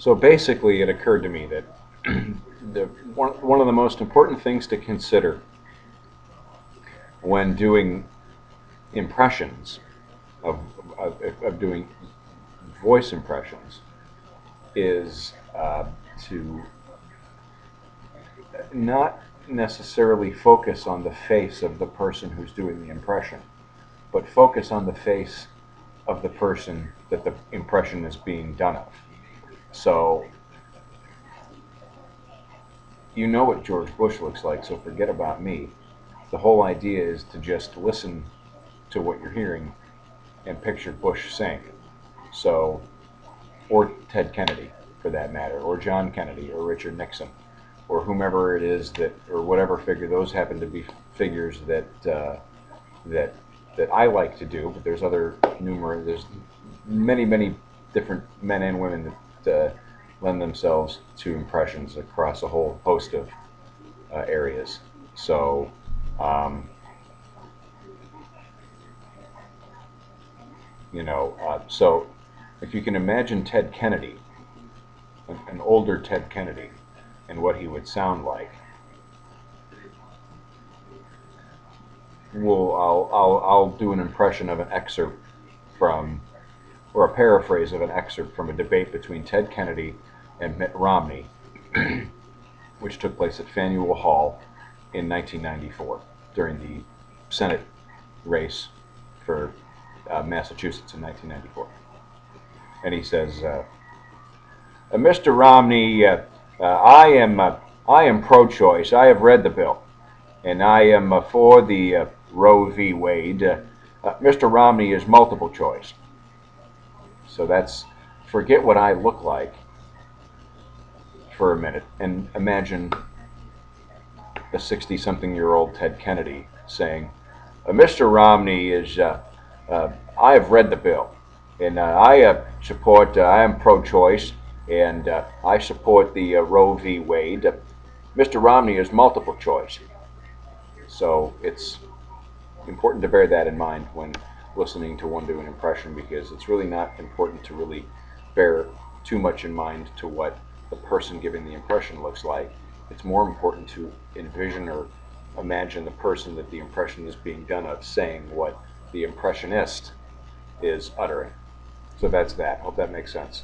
So basically, it occurred to me that one of the most important things to consider when doing impressions of, of doing voice impressions is to not necessarily focus on the face of the person who's doing the impression, but focus on the face of the person that the impression is being done of. So, you know what George Bush looks like, so forget about me. The whole idea is to just listen to what you're hearing and picture Bush saying it. So, or Ted Kennedy, for that matter, or John Kennedy, or Richard Nixon, or whomever it is that, or whatever figure. Those happen to be figures that that I like to do. But there's there's many different men and women that lend themselves to impressions across a whole host of areas. So. Um, so if you can imagine Ted Kennedy, an older Ted Kennedy, and what he would sound like, I'll do an impression of an excerpt from, or a paraphrase of an excerpt from a debate between Ted Kennedy and Mitt Romney, which took place at Faneuil Hall in 1994 during the Senate race for Massachusetts in 1994. And he says, Mr. Romney, I am pro-choice. I have read the bill, and I am for the Roe v. Wade. Mr. Romney is multiple choice. So that's, forget what I look like for a minute and imagine a 60-something-year-old Ted Kennedy saying, Mr. Romney is, I have read the bill, and I am pro-choice, and I support the Roe v. Wade. Mr. Romney is multiple choice. So it's important to bear that in mind when listening to one do an impression, because it's really not important to really bear too much in mind to what the person giving the impression looks like. It's more important to envision or imagine the person that the impression is being done of saying what the impressionist is uttering. So that's that. Hope that makes sense.